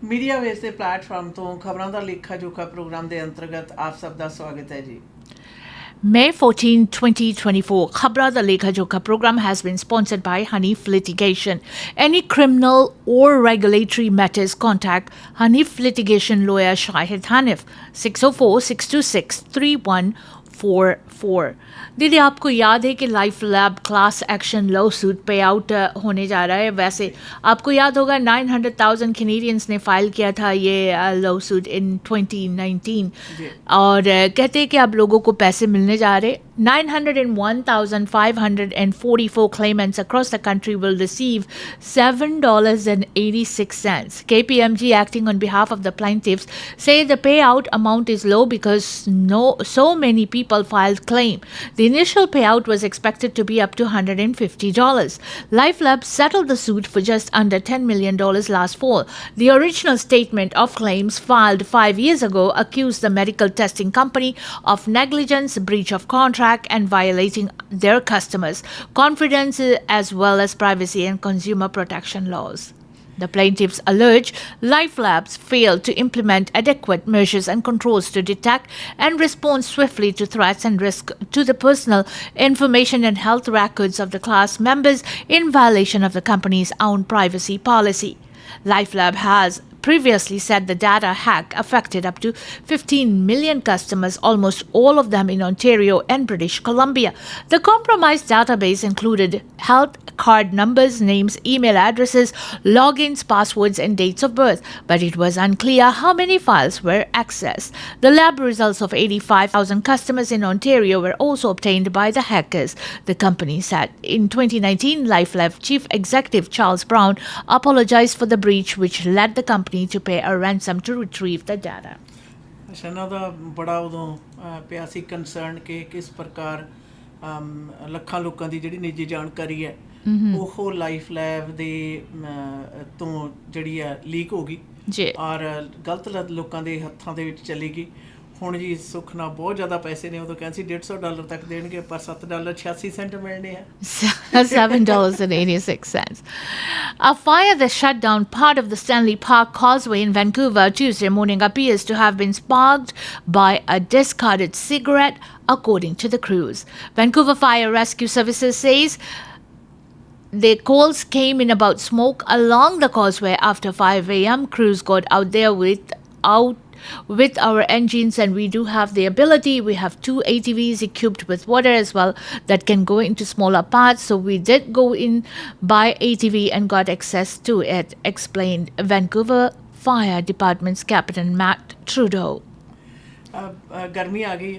Media वेस के platform तो खबरों का लेखा जोखा प्रोग्राम के अंतर्गत आप सब का स्वागत है जी। May 14, 2024, Khabraan Da Lekha Jokha program has been sponsored by Hanif Litigation. Any criminal or regulatory matters, contact Hanif Litigation lawyer Shahid Hanif, 604-626-3144. दीदी, आपको याद है कि life lab class action law suit पे आउट होने जा रहा है। वैसे आपको याद होगा 900,000 कैनेडियंस ने फाइल किया था ये लॉ सूट इन 2019 और कहते हैं कि अब लोगों को पैसे मिलने जा रहे। 901,544 claimants across the country will receive $7.86. KPMG, acting on behalf of the plaintiffs, say the payout amount is low because so many people filed claim. The initial payout was expected to be up to $150. LifeLab settled the suit for just under $10 million last fall. The original statement of claims filed 5 years ago accused the medical testing company of negligence, breach of contract, and violating their customers' confidence as well as privacy and consumer protection laws. The plaintiffs allege Life Labs failed to implement adequate measures and controls to detect and respond swiftly to threats and risks to the personal information and health records of the class members in violation of the company's own privacy policy. LifeLab has previously said the data hack affected up to 15 million customers, almost all of them in Ontario and British Columbia. The compromised database included health card numbers, names, email addresses, logins, passwords, and dates of birth, but it was unclear how many files were accessed. The lab results of 85,000 customers in Ontario were also obtained by the hackers, the company said. In 2019, LifeLab Chief Executive Charles Brown apologized for the breach, which led the company to pay a ransom to retrieve the data. अच्छा ना दा बड़ा उदों पिया सी concern कि किस प्रकार ਲੱਖਾਂ ਲੋਕਾਂ ਦੀ ਜਿਹੜੀ ਨਿੱਜੀ ਜਾਣਕਾਰੀ ਹੈ ਉਹ ਲਾਈਫ ਲੈਬ ਦੇ ਤੋਂ ਜਿਹੜੀ ਹੈ ਲੀਕ ਹੋ ਗਈ ਜੀ ਔਰ ਗਲਤ ਲੋਕਾਂ ਦੇ ਹੱਥਾਂ ਦੇ ਵਿੱਚ ਚਲੀ ਗਈ। ਹੁਣ ਜੀ ਸੁੱਖ ਨਾਲ ਬਹੁਤ ਜ਼ਿਆਦਾ ਪੈਸੇ ਨੇ, ਉਦੋਂ ਕਹਿੰਦੇ ਸੀ $150 ਤੱਕ ਦੇਣਗੇ, ਪਰ $7.86 ਮਿਲਣੇ ਆ। $7.86. A fire that shut down part of the Stanley Park Causeway in Vancouver Tuesday morning appears to have been sparked by a discarded cigarette, according to the crews. Vancouver Fire Rescue Services says the calls came in about smoke along the causeway after 5 a.m. Crews got out there with our engines, and we do have the ability. We have 2 ATVs equipped with water as well that can go into smaller parts. So we did go in by ATV and got access to it, explained Vancouver Fire Department's Captain Matt Trudeau. गर्मी आ गई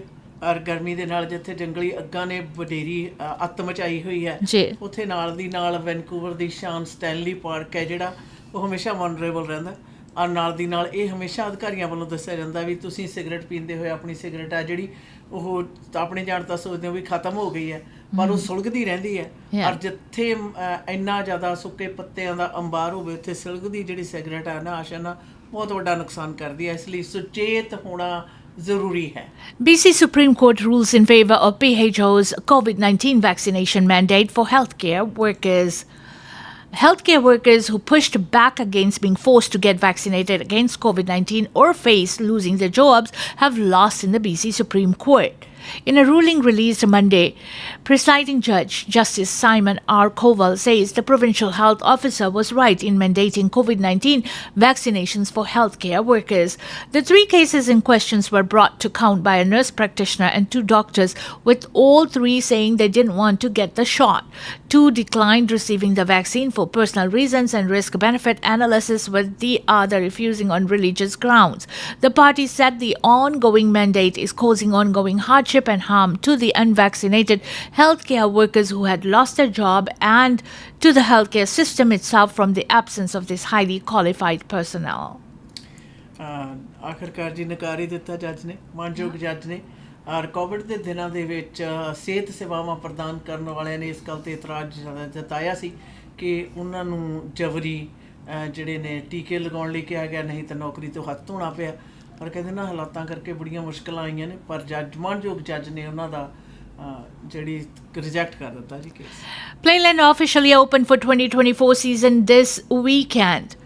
ਔਰ ਗਰਮੀ ਦੇ ਨਾਲ ਜਿੱਥੇ ਜੰਗਲੀ ਅੱਗਾਂ ਨੇ ਵਡੇਰੀ ਅੱਤ ਮਚਾਈ ਹੋਈ ਹੈ ਉੱਥੇ ਨਾਲ ਦੀ ਨਾਲ ਵੈਨਕੂਵਰ ਦੀ ਸ਼ਾਨ ਸਟੈਨਲੀ ਪਾਰਕ ਹੈ ਜਿਹੜਾ ਉਹ ਹਮੇਸ਼ਾ ਵਨਰੇਬਲ ਰਹਿੰਦਾ। ਔਰ ਨਾਲ ਦੀ ਨਾਲ ਇਹ ਹਮੇਸ਼ਾ ਅਧਿਕਾਰੀਆਂ ਵੱਲੋਂ ਦੱਸਿਆ ਜਾਂਦਾ ਵੀ ਤੁਸੀਂ ਸਿਗਰਟ ਪੀਂਦੇ ਹੋਏ ਆਪਣੀ ਸਿਗਰਟ ਆ ਜਿਹੜੀ ਉਹ ਆਪਣੇ ਜਾਣ ਤਾਂ ਸੋਚਦੇ ਹੋ ਵੀ ਖਤਮ ਹੋ ਗਈ ਹੈ, ਪਰ ਉਹ ਸੁਲਗਦੀ ਰਹਿੰਦੀ ਹੈ। ਔਰ ਜਿੱਥੇ ਇੰਨਾ ਜ਼ਿਆਦਾ ਸੁੱਕੇ ਪੱਤਿਆਂ ਦਾ ਅੰਬਾਰ ਹੋਵੇ ਉੱਥੇ ਸੁਲਗਦੀ ਜਿਹੜੀ ਸਿਗਰਟ ਹੈ ਨਾ ਆਸ਼ਾ ਨਾ ਬਹੁਤ ਵੱਡਾ ਨੁਕਸਾਨ ਕਰਦੀ ਹੈ, ਇਸ ਲਈ ਸੁਚੇਤ ਹੋਣਾ ਜ਼ਰੂਰੀ ਹੈ। BC Supreme Court rules in favor of PHO's COVID-19 vaccination mandate for healthcare workers. Healthcare workers who pushed back against being forced to get vaccinated against COVID-19 or face losing their jobs have lost in the BC Supreme Court. In a ruling released Monday, presiding judge Justice Simon R. Koval says the provincial health officer was right in mandating COVID-19 vaccinations for healthcare workers. The 3 cases in question were brought to count by a nurse practitioner and 2 doctors, with all 3 saying they didn't want to get the shot. 2 declined receiving the vaccine for personal reasons and risk-benefit analysis, with the other refusing on religious grounds. The party said the ongoing mandate is causing ongoing hardship and harm to the unvaccinated healthcare workers who had lost their job and to the healthcare system itself from the absence of this highly qualified personnel. ਆਖਰਕਾਰ ਜੀ ਨਕਾਰ ਹੀ ਦਿੱਤਾ ਜੱਜ ਨੇ, ਮਾਨਯੋਗ ਜੱਜ ਨੇ। ਔਰ Covid ਦੇ ਦਿਨਾਂ ਦੇ ਵਿੱਚ ਸਿਹਤ ਸੇਵਾਵਾਂ ਪ੍ਰਦਾਨ ਕਰਨ ਵਾਲਿਆਂ ਨੇ ਇਸ ਗੱਲ 'ਤੇ ਇਤਰਾਜ਼ ਜਤਾਇਆ ਸੀ ਕਿ ਉਹਨਾਂ ਨੂੰ ਜਬਰੀ ਜਿਹੜੇ ਨੇ ਟੀਕੇ ਲਗਾਉਣ ਲਈ ਕਿਹਾ ਗਿਆ, ਨਹੀਂ ਤਾਂ ਨੌਕਰੀ ਤੋਂ ਹੱਥ ਧੋਣਾ ਪਿਆ। ਪਰ ਕਹਿੰਦੇ ਨਾ ਹਾਲਾਤਾਂ ਕਰਕੇ ਬੜੀਆਂ ਮੁਸ਼ਕਲਾਂ ਆਈਆਂ ਨੇ, ਪਰ ਮਾਨਯੋਗ ਜੱਜ ਨੇ ਉਹਨਾਂ ਦਾ ਜਿਹੜੀ ਰਿਜੈਕਟ ਕਰ ਦਿੱਤਾ ਜੀ case. Plainland officially open for 2024 season this weekend.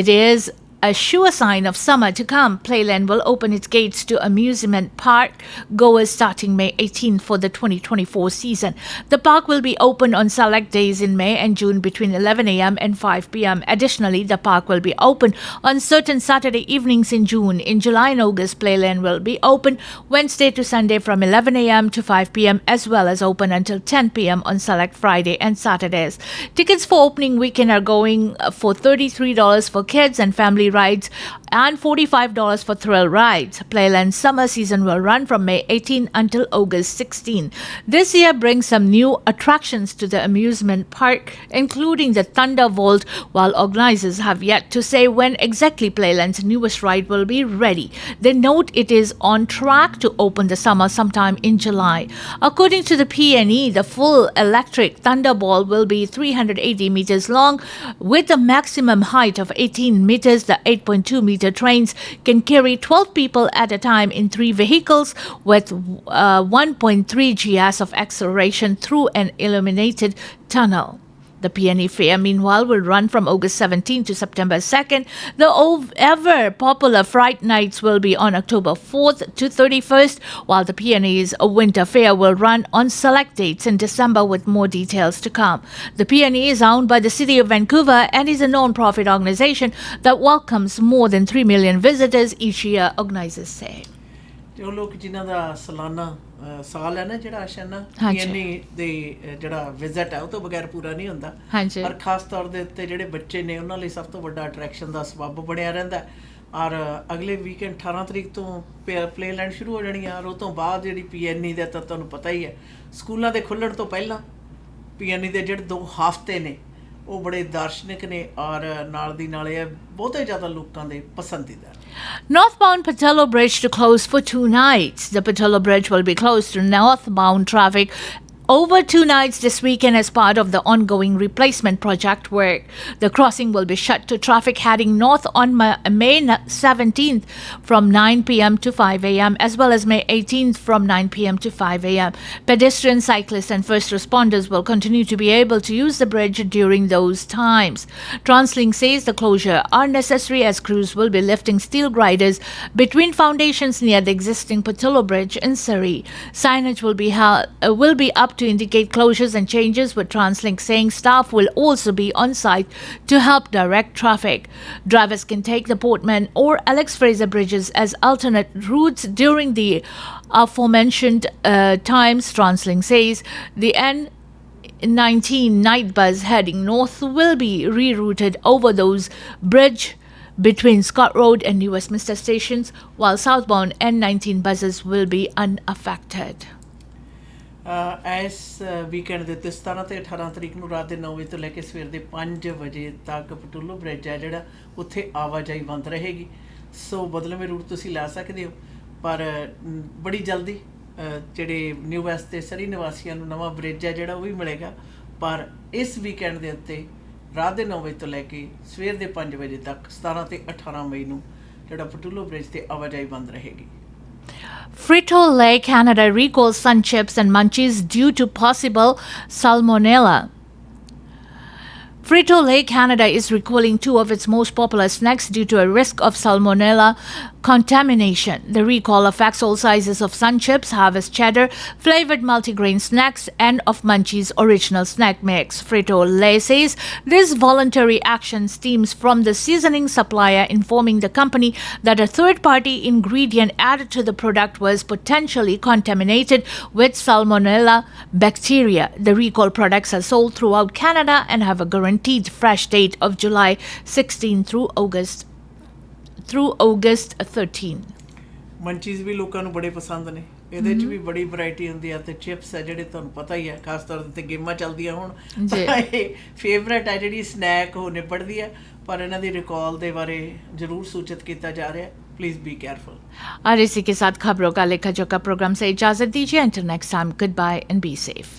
It is a sure sign of summer to come. Playland will open its gates to amusement park goers starting May 18 for the 2024 season. The park will be open on select days in May and June between 11 a.m. and 5 p.m. Additionally, the park will be open on certain Saturday evenings in June. In July and August, Playland will be open Wednesday to Sunday from 11 a.m. to 5 p.m. as well as open until 10 p.m. on select Friday and Saturdays. Tickets for opening weekend are going for $33 for kids and family rides and $45 for thrill rides. Playland's summer season will run from May 18 until August 16. This year brings some new attractions to the amusement park, including the Thunderbolt, while organizers have yet to say when exactly Playland's newest ride will be ready. They note it is on track to open the summer sometime in July. According to the P&E, the full electric Thunderbolt will be 380 meters long with a maximum height of 18 meters. The 8.2-meter trains can carry 12 people at a time in 3 vehicles with 1.3 gs of acceleration through an illuminated tunnel. The P&E Fair, meanwhile, will run from August 17 to September 2nd. The ever-popular Fright Nights will be on October 4th to 31st, while the P&E's Winter Fair will run on select dates in December with more details to come. The P&E is owned by the City of Vancouver and is a non-profit organization that welcomes more than 3 million visitors each year, organizers say. ਜੋ ਲੋਕ ਜਿਨ੍ਹਾਂ ਦਾ ਸਾਲਾਨਾ ਸਾਲ ਹੈ ਨਾ ਜਿਹੜਾ ਆਸ਼ਾਨਾ ਦੇ ਜਿਹੜਾ ਵਿਜ਼ਿਟ ਹੈ ਉਹ ਤੋਂ ਬਗੈਰ ਪੂਰਾ ਨਹੀਂ ਹੁੰਦਾ ਔਰ ਖਾਸ ਤੌਰ ਦੇ ਉੱਤੇ ਜਿਹੜੇ ਬੱਚੇ ਨੇ ਉਹਨਾਂ ਲਈ ਸਭ ਤੋਂ ਵੱਡਾ ਅਟਰੈਕਸ਼ਨ ਦਾ ਸਬੱਬ ਬਣਿਆ ਰਹਿੰਦਾ ਔਰ ਅਗਲੇ ਵੀਕਐਂਡ 18 ਤਰੀਕ ਤੋਂ ਪਲੇਲੈਂਡ ਸ਼ੁਰੂ ਹੋ ਜਾਣੀ ਆ ਔਰ ਉਹ ਤੋਂ ਬਾਅਦ ਜਿਹੜੀ ਪੀਐਨਈ ਦਾ ਤਾਂ ਤੁਹਾਨੂੰ ਪਤਾ ਹੀ ਹੈ ਸਕੂਲਾਂ ਦੇ ਖੁੱਲ੍ਹਣ ਤੋਂ ਪਹਿਲਾਂ ਪੀਐਨਈ ਦੇ ਜਿਹੜੇ 2 ਹਫ਼ਤੇ ਨੇ ਉਹ ਬੜੇ ਦਾਰਸ਼ਨਿਕ ਨੇ ਔਰ ਨਾਲ ਦੀ ਨਾਲ ਇਹ ਬਹੁਤੇ ਜ਼ਿਆਦਾ ਲੋਕਾਂ ਦੇ ਪਸੰਦੀਦਾ Northbound Patillo Bridge to close for 2 nights. The Patillo Bridge will be closed to northbound traffic over 2 nights this weekend as part of the ongoing replacement project work. The crossing will be shut to traffic heading north on May 17th from 9 p.m. to 5 a.m. as well as May 18th from 9 p.m. to 5 a.m. Pedestrians, cyclists and first responders will continue to be able to use the bridge during those times. TransLink says the closure are necessary as crews will be lifting steel girders between foundations near the existing Patillo Bridge in Surrey. Signage will be up to indicate closures and changes, with TransLink saying staff will also be on site to help direct traffic. Drivers can take the Portman or Alex Fraser bridges as alternate routes during the aforementioned times. TransLink says the N19 night bus heading north will be rerouted over those bridge between Scott Road and New Westminster stations, while southbound N19 buses will be unaffected. ਇਸ weekend ਦੇ ਉੱਤੇ 17 ਤੇ 18 ਤਰੀਕ ਨੂੰ ਰਾਤ ਦੇ 9 ਵਜੇ ਤੋਂ ਲੈ ਕੇ ਸਵੇਰ ਦੇ 5 ਵਜੇ ਤੱਕ ਪਟੂਲੋ ਬ੍ਰਿਜ ਹੈ ਜਿਹੜਾ ਉੱਥੇ ਆਵਾਜਾਈ ਬੰਦ ਰਹੇਗੀ ਸੋ ਬਦਲਵੇਂ ਰੂਟ ਤੁਸੀਂ ਲੈ ਸਕਦੇ ਹੋ ਪਰ ਬੜੀ ਜਲਦੀ ਜਿਹੜੇ ਨਿਊ ਵੈਸਟ ਤੇ ਸਰੀ ਨਿਵਾਸੀਆਂ ਨੂੰ ਨਵਾਂ ਬ੍ਰਿਜ ਹੈ ਜਿਹੜਾ ਉਹ ਵੀ ਮਿਲੇਗਾ ਪਰ ਇਸ ਵੀਕਐਂਡ ਦੇ ਉੱਤੇ ਰਾਤ ਦੇ 9 ਵਜੇ ਤੋਂ ਲੈ ਕੇ ਸਵੇਰ ਦੇ 5 ਵਜੇ ਤੱਕ 17 ਤੇ 18 ਮਈ ਨੂੰ ਜਿਹੜਾ ਪਟੂਲੋ ਬ੍ਰਿਜ ਤੇ ਆਵਾਜਾਈ ਬੰਦ ਰਹੇਗੀ Frito-Lay Canada recalls Sun Chips and Munchies due to possible salmonella. Frito-Lay Canada is recalling 2 of its most popular snacks due to a risk of salmonella contamination. The recall affects all sizes of Sun Chips, Harvest Cheddar, flavored multigrain snacks, and of Munchies original snack mix. Frito-Lay says this voluntary action stems from the seasoning supplier informing the company that a third-party ingredient added to the product was potentially contaminated with salmonella bacteria. The recall products are sold throughout Canada and have a guaranteed fresh date of July 16 through August 13. Munchies ਵੀ ਲੋਕਾਂ ਨੂੰ ਬੜੇ ਪਸੰਦ ਨੇ ਇਹਦੇ 'ਚ ਵੀ ਬੜੀ variety ਹੁੰਦੀ ਆ ਤੇ ਚਿਪਸ ਹੈ ਜਿਹੜੇ ਤੁਹਾਨੂੰ ਪਤਾ ਹੀ ਹੈ ਖਾਸ ਤੌਰ ਤੇ ਗੇਮਾਂ ਚੱਲਦੀਆਂ ਹੁਣ ਇਹ ਫੇਵਰੇਟ ਹੈ ਜਿਹੜੀ ਸਨੈਕ ਉਹ ਨਿਬੜਦੀ ਹੈ ਪਰ ਇਹਨਾਂ ਦੀ ਰਿਕਾਲ ਦੇ ਬਾਰੇ ਜ਼ਰੂਰ ਸੂਚਿਤ ਕੀਤਾ ਜਾ ਰਿਹਾ है प्लीज बी केयरफुल और इसी के साथ खबरों का लेखा जोखा प्रोग्राम से इजाजत दीजिए। Until next time, goodbye and be safe.